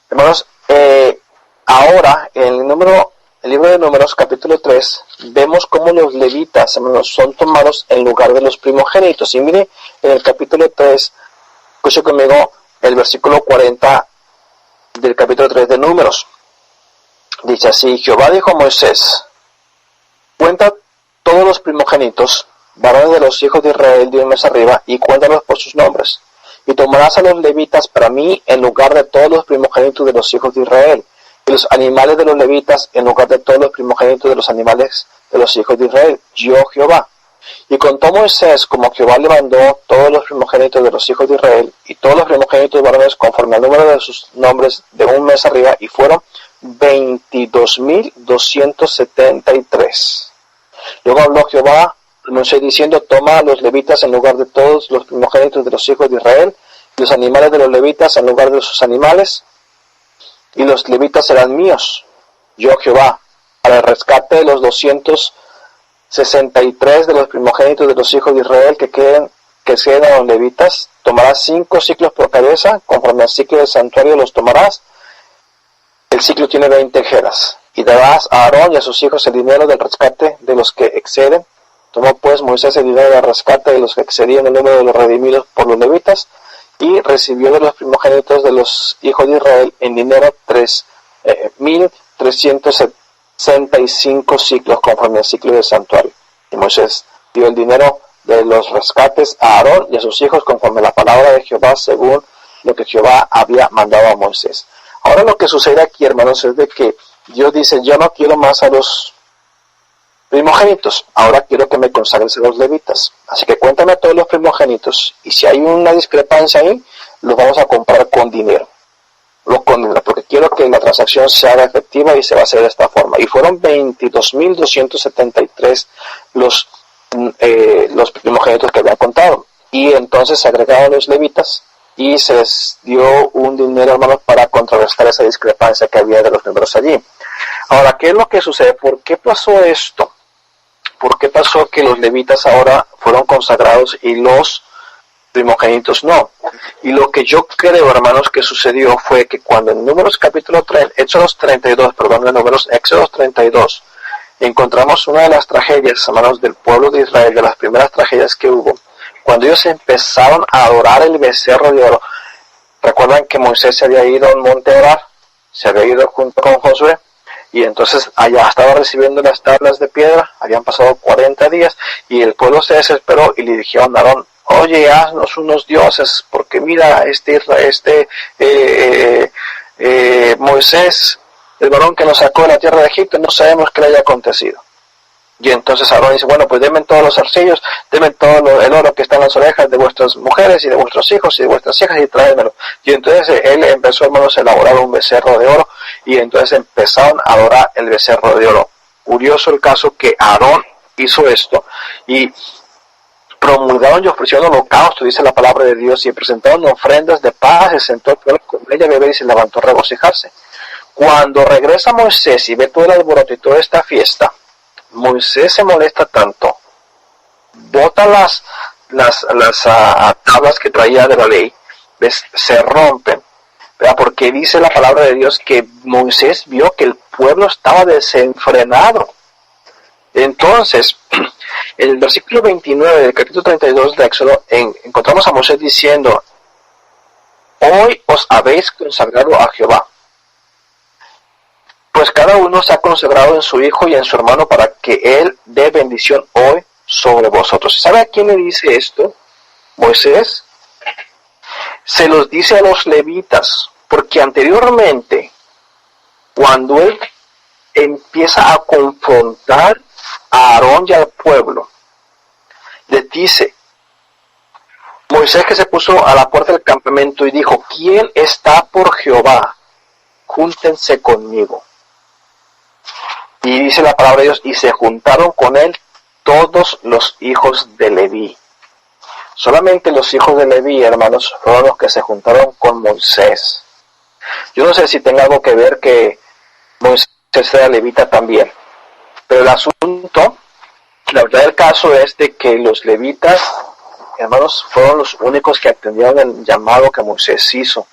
Hermanos, ahora en el libro de Números, capítulo 3, vemos cómo los levitas, hermanos, son tomados en lugar de los primogénitos. Y mire, en el capítulo 3, escuche conmigo el versículo 40 del capítulo 3 de Números. Dice así: Jehová dijo a Moisés: cuenta todos los primogénitos, varones de los hijos de Israel de un mes arriba, y cuéntalos por sus nombres. Y tomarás a los levitas para mí en lugar de todos los primogénitos de los hijos de Israel, y los animales de los levitas en lugar de todos los primogénitos de los animales de los hijos de Israel, yo Jehová. Y contó Moisés como Jehová le mandó todos los primogénitos de los hijos de Israel, y todos los primogénitos varones conforme al número de sus nombres de un mes arriba, y fueron 22,273. Luego habló Jehová a Moisés diciendo: toma a los levitas en lugar de todos los primogénitos de los hijos de Israel, y los animales de los levitas en lugar de sus animales, y los levitas serán míos, yo Jehová, para el rescate de los 263 de los primogénitos de los hijos de Israel que queden a los levitas. Tomarás 5 ciclos por cabeza, conforme al ciclo del santuario los tomarás. El ciclo tiene 20 jeras. Y darás a Aarón y a sus hijos el dinero del rescate de los que exceden. Tomó pues Moisés el dinero del rescate de los que excedían el número de los redimidos por los levitas, y recibió de los primogénitos de los hijos de Israel en dinero 3,365 ciclos, conforme al ciclo del santuario. Y Moisés dio el dinero de los rescates a Aarón y a sus hijos conforme a la palabra de Jehová, según lo que Jehová había mandado a Moisés. Ahora lo que sucede aquí, hermanos, es de que Dios dice: yo no quiero más a los primogénitos, ahora quiero que me consagres a los levitas. Así que cuéntame a todos los primogénitos, y si hay una discrepancia ahí, los vamos a comprar con dinero. Porque quiero que la transacción se haga efectiva, y se va a hacer de esta forma. Y fueron 22,273 los primogénitos que habían contado. Y entonces se agregaron los levitas, y se les dio un dinero, hermanos, para contrarrestar esa discrepancia que había de los números allí. Ahora, ¿qué es lo que sucede? ¿Por qué pasó esto? ¿Por qué pasó que los levitas ahora fueron consagrados y los primogénitos no? Y lo que yo creo, hermanos, que sucedió fue que cuando en Números capítulo 3, Éxodos 32, encontramos una de las tragedias, hermanos, del pueblo de Israel, de las primeras tragedias que hubo, cuando ellos empezaron a adorar el becerro de oro. Recuerdan que Moisés se había ido al monte a orar, se había ido junto con Josué, y entonces allá estaba recibiendo las tablas de piedra. Habían pasado 40 días, y el pueblo se desesperó y le dijeron a Aarón: oye, haznos unos dioses, porque mira, Moisés, el varón que nos sacó de la tierra de Egipto, no sabemos qué le haya acontecido. Y entonces Aarón dice: bueno, pues denme todos los arcillos, denme todo el oro que está en las orejas de vuestras mujeres y de vuestros hijos y de vuestras hijas, y tráemelo. Y entonces él empezó, hermanos, a elaborar un becerro de oro, y entonces empezaron a adorar el becerro de oro. Curioso el caso que Aarón hizo esto, y promulgaron y ofrecieron holocausto, dice la palabra de Dios, y presentaron ofrendas de paz. Se sentó el pueblo con ella a beber y se levantó a regocijarse. Cuando regresa Moisés y ve todo el alboroto y toda esta fiesta, Moisés se molesta tanto, bota las tablas que traía de la ley, se rompen, ¿verdad? Porque dice la palabra de Dios que Moisés vio que el pueblo estaba desenfrenado. Entonces, en el versículo 29 del capítulo 32 de Éxodo, encontramos a Moisés diciendo: hoy os habéis consagrado a Jehová, pues cada uno se ha consagrado en su hijo y en su hermano, para que él dé bendición hoy sobre vosotros. ¿Sabe a quién le dice esto Moisés? Se los dice a los levitas, porque anteriormente, cuando él empieza a confrontar a Aarón y al pueblo, les dice: Moisés, que se puso a la puerta del campamento y dijo: ¿quién está por Jehová? Júntense conmigo. Y dice la palabra de Dios: y se juntaron con él todos los hijos de Leví. Solamente los hijos de Leví, hermanos, fueron los que se juntaron con Moisés. Yo no sé si tenga algo que ver que Moisés era levita también, pero el asunto, la verdad del caso es de que los levitas, hermanos, fueron los únicos que atendieron el llamado que Moisés hizo.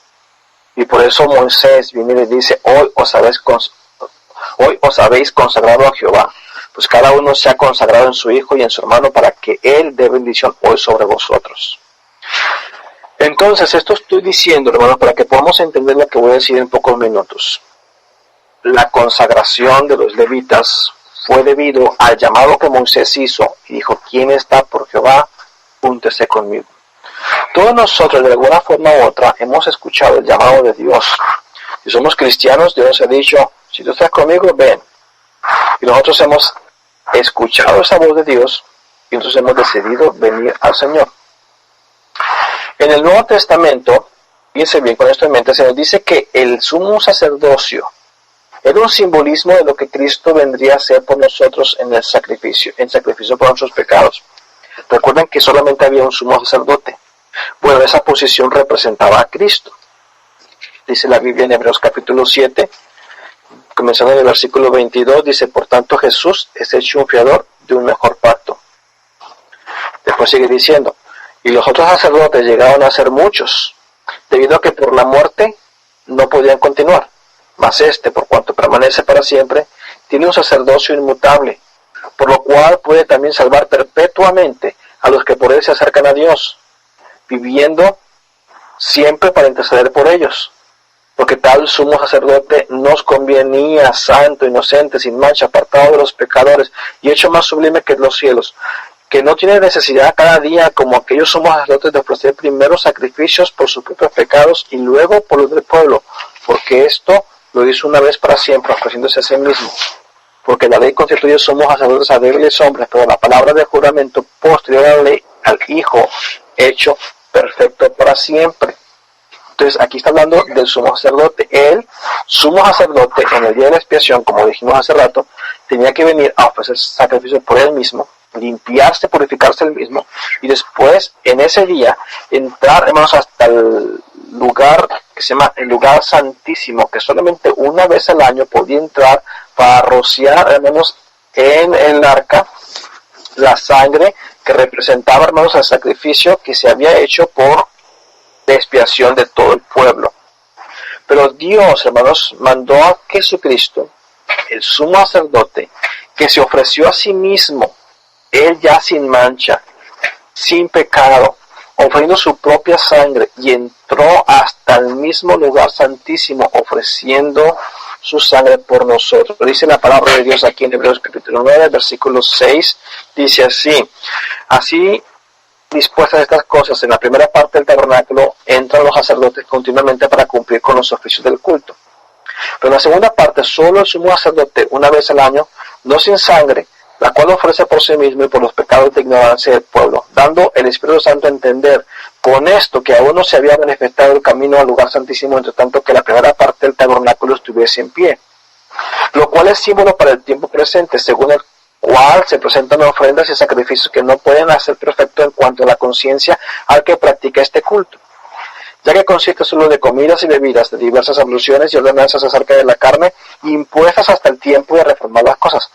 Y por eso Moisés viene y le dice, hoy os habéis consagrado a Jehová, pues cada uno se ha consagrado en su hijo y en su hermano para que él dé bendición hoy sobre vosotros. Entonces, esto estoy diciendo, hermanos, para que podamos entender lo que voy a decir en pocos minutos. La consagración de los levitas fue debido al llamado que Moisés hizo y dijo, ¿quién está por Jehová? Júntese conmigo. Todos nosotros, de alguna forma u otra, hemos escuchado el llamado de Dios. Si somos cristianos, Dios nos ha dicho, si tú estás conmigo, ven. Y nosotros hemos escuchado esa voz de Dios y nosotros hemos decidido venir al Señor. En el Nuevo Testamento, fíjense bien con esto en mente, se nos dice que el sumo sacerdocio era un simbolismo de lo que Cristo vendría a hacer por nosotros en sacrificio por nuestros pecados. Recuerden que solamente había un sumo sacerdote. Bueno, esa posición representaba a Cristo. Dice la Biblia en Hebreos capítulo 7, comenzando en el versículo 22, dice, por tanto Jesús es hecho un fiador de un mejor pacto. Después sigue diciendo, y los otros sacerdotes llegaron a ser muchos, debido a que por la muerte no podían continuar. Mas este, por cuanto permanece para siempre, tiene un sacerdocio inmutable, por lo cual puede también salvar perpetuamente a los que por él se acercan a Dios, viviendo siempre para interceder por ellos. Porque tal sumo sacerdote nos convenía, santo, inocente, sin mancha, apartado de los pecadores y hecho más sublime que los cielos, que no tiene necesidad cada día como aquellos sumos sacerdotes de ofrecer primero sacrificios por sus propios pecados y luego por los del pueblo, porque esto lo hizo una vez para siempre, ofreciéndose a sí mismo. Porque la ley constituye sumos sacerdotes a débiles hombres, pero la palabra de juramento posterior a la ley al Hijo hecho perfecto para siempre. Entonces aquí está hablando del sumo sacerdote. El sumo sacerdote en el día de la expiación, como dijimos hace rato, tenía que venir a ofrecer sacrificios por él mismo, limpiarse, purificarse él mismo, y después en ese día entrar, hermanos, hasta el lugar que se llama el lugar santísimo, que solamente una vez al año podía entrar para rociar, hermanos, en el arca la sangre que representaba, hermanos, el sacrificio que se había hecho por la expiación de todo el pueblo. Pero Dios, hermanos, mandó a Jesucristo, el sumo sacerdote, que se ofreció a sí mismo, él ya sin mancha, sin pecado, ofreciendo su propia sangre, y entró hasta el mismo lugar santísimo, ofreciendo su sangre por nosotros. Dice la palabra de Dios aquí en Hebreos capítulo 9, versículo 6, dice así dispuestas estas cosas, en la primera parte del tabernáculo entran los sacerdotes continuamente para cumplir con los oficios del culto. Pero en la segunda parte, solo el sumo sacerdote, una vez al año, no sin sangre, la cual ofrece por sí mismo y por los pecados de ignorancia del pueblo, dando el Espíritu Santo a entender con esto que aún no se había manifestado el camino al lugar santísimo, entre tanto que la primera parte del tabernáculo estuviese en pie, lo cual es símbolo para el tiempo presente, según el cual se presentan ofrendas y sacrificios que no pueden hacer perfecto en cuanto a la conciencia al que practica este culto, ya que consiste solo de comidas y bebidas, de diversas abluciones y ordenanzas acerca de la carne, impuestas hasta el tiempo de reformar las cosas.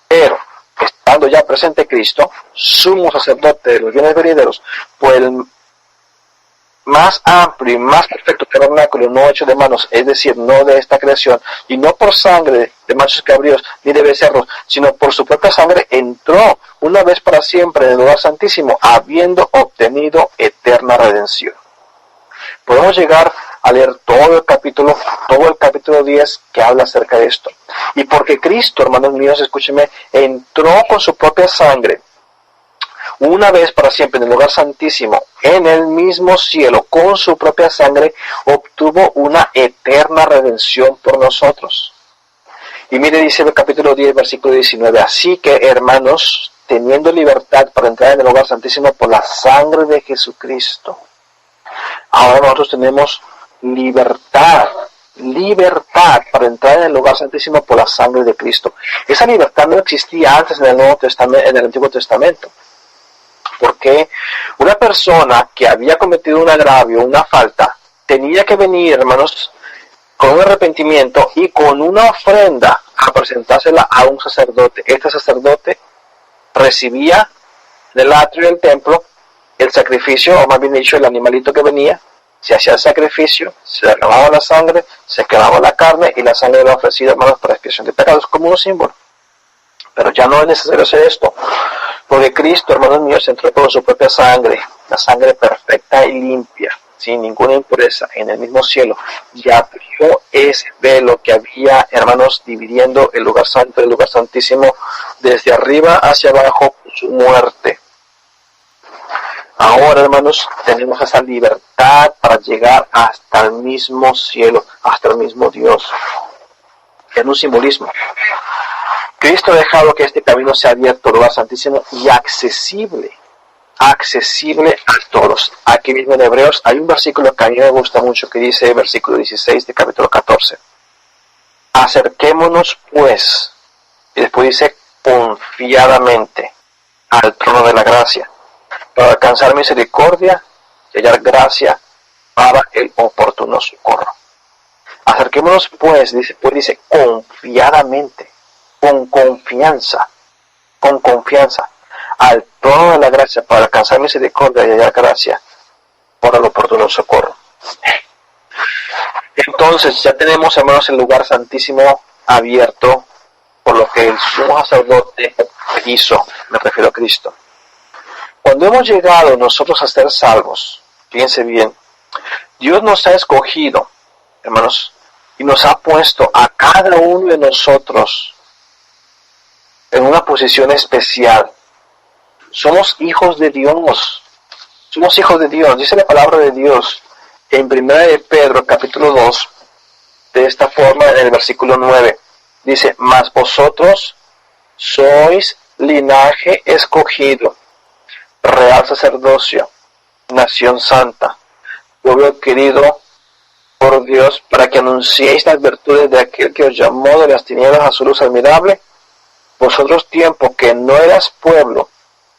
Pero, estando ya presente Cristo, sumo sacerdote de los bienes venideros, por el más amplio y más perfecto tabernáculo no hecho de manos, es decir, no de esta creación, y no por sangre de machos cabríos ni de becerros, sino por su propia sangre, entró una vez para siempre en el lugar santísimo, habiendo obtenido eterna redención. Podemos llegar a leer todo el capítulo 10 que habla acerca de esto. Y porque Cristo, hermanos míos, escúchenme, entró con su propia sangre una vez para siempre en el lugar santísimo, en el mismo cielo, con su propia sangre, obtuvo una eterna redención por nosotros. Y mire, dice el capítulo 10, versículo 19, así que, hermanos, teniendo libertad para entrar en el lugar santísimo por la sangre de Jesucristo, ahora nosotros tenemos libertad para entrar en el lugar santísimo por la sangre de Cristo. Esa libertad no existía antes en el Antiguo Testamento. Porque una persona que había cometido un agravio, una falta, tenía que venir, hermanos, con un arrepentimiento y con una ofrenda a presentársela a un sacerdote. Este sacerdote recibía del atrio del templo el sacrificio, o más bien dicho, el animalito que venía, Se hacía el sacrificio, se derramaba la sangre, se quemaba la carne y la sangre era ofrecida, hermanos, para expiación de pecados, como un símbolo. Pero ya no es necesario hacer esto, porque Cristo, hermanos míos, entró con su propia sangre, la sangre perfecta y limpia, sin ninguna impureza, en el mismo cielo, y abrió ese velo que había, hermanos, dividiendo el lugar santo del lugar santísimo desde arriba hacia abajo, su muerte. Ahora, hermanos, tenemos esa libertad para llegar hasta el mismo cielo, hasta el mismo Dios. Es un simbolismo. Cristo ha dejado que este camino sea abierto, lugar santísimo y accesible a todos. Aquí mismo en Hebreos hay un versículo que a mí me gusta mucho que dice, versículo 16 de capítulo 14. Acerquémonos pues, y después dice, confiadamente al trono de la gracia, para alcanzar misericordia y hallar gracia para el oportuno socorro. Acerquémonos pues, dice confiadamente, con confianza, al trono de la gracia para alcanzar misericordia y hallar gracia para el oportuno socorro. Entonces ya tenemos, hermanos, el lugar santísimo abierto por lo que el sumo sacerdote hizo, me refiero a Cristo. Cuando hemos llegado nosotros a ser salvos, fíjense bien, Dios nos ha escogido, hermanos, y nos ha puesto a cada uno de nosotros en una posición especial. Somos hijos de Dios. Somos hijos de Dios. Dice la palabra de Dios en 1 de Pedro, capítulo 2, de esta forma, en el versículo 9. Dice, mas vosotros sois linaje escogido, real sacerdocio, nación santa, pueblo adquirido por Dios, para que anunciéis las virtudes de aquel que os llamó de las tinieblas a su luz admirable. Vosotros tiempo que no eras pueblo,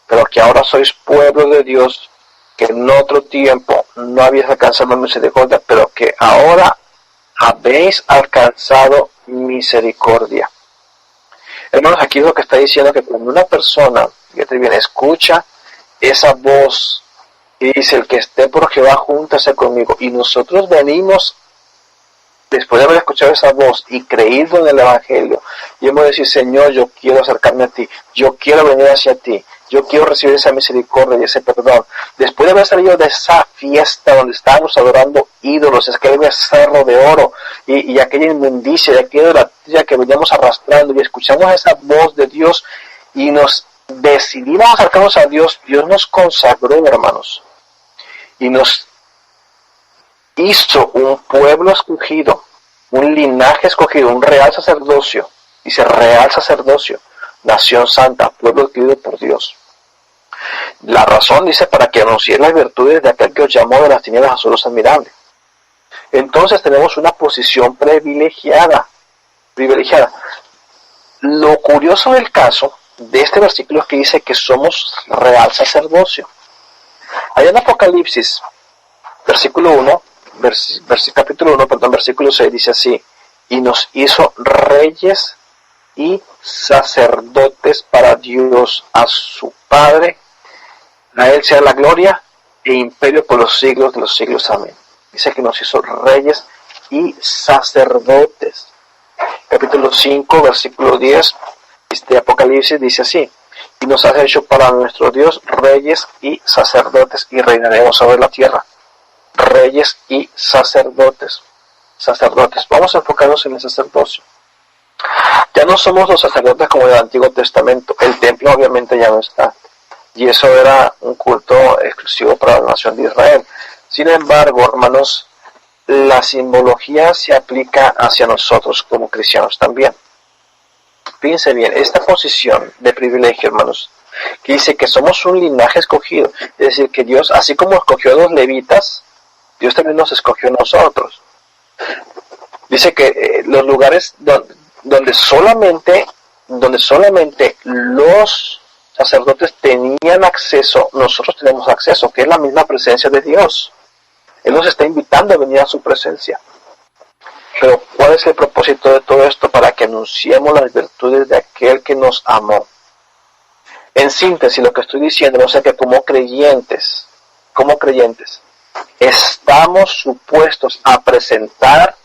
pero que ahora sois pueblo de Dios, que en otro tiempo no habéis alcanzado misericordia, pero que ahora habéis alcanzado misericordia. Hermanos, aquí lo que está diciendo que cuando una persona, fíjate bien, escucha esa voz y dice, el que esté por Jehová, júntase conmigo, y nosotros venimos después de haber escuchado esa voz y creído en el Evangelio, y hemos de decir, Señor, yo quiero acercarme a ti, yo quiero venir hacia ti, yo quiero recibir esa misericordia y ese perdón. Después de haber salido de esa fiesta donde estábamos adorando ídolos, aquel becerro de oro y aquella inmundicia, y aquella idolatría que veníamos arrastrando, y escuchamos esa voz de Dios y nos decidimos acercarnos a Dios, Dios nos consagró, hermanos, y nos hizo un pueblo escogido, un linaje escogido, un real sacerdocio, dice real sacerdocio, nación santa, pueblo adquirido por Dios. La razón, dice, para que anunciéis las virtudes de aquel que os llamó de las tinieblas a su luz admirable. Entonces tenemos una posición privilegiada. Lo curioso del caso de este versículo es que dice que somos real sacerdocio. Allá en Apocalipsis, capítulo 1, versículo 6, dice así, y nos hizo reyes y sacerdotes para Dios, a su Padre, a Él sea la gloria e imperio por los siglos de los siglos. Amén. Dice que nos hizo reyes y sacerdotes. Capítulo 5, versículo 10 de Apocalipsis dice así, y nos ha hecho para nuestro Dios reyes y sacerdotes, y reinaremos sobre la tierra. Reyes y sacerdotes. Vamos a enfocarnos en el sacerdocio. Ya no somos los sacerdotes como en el Antiguo Testamento. El templo obviamente ya no está, y eso era un culto exclusivo para la nación de Israel. Sin embargo, hermanos, la simbología se aplica hacia nosotros como cristianos también. Fíjense bien, esta posición de privilegio, hermanos, que dice que somos un linaje escogido, es decir, que Dios, así como escogió a los levitas, Dios también nos escogió a nosotros. Dice que los lugares donde solamente los sacerdotes tenían acceso, nosotros tenemos acceso, que es la misma presencia de Dios. Él nos está invitando a venir a su presencia. Pero ¿cuál es el propósito de todo esto? Para que anunciemos las virtudes de aquel que nos amó. En síntesis, lo que estoy diciendo, no sé, que como creyentes, estamos supuestos a presentar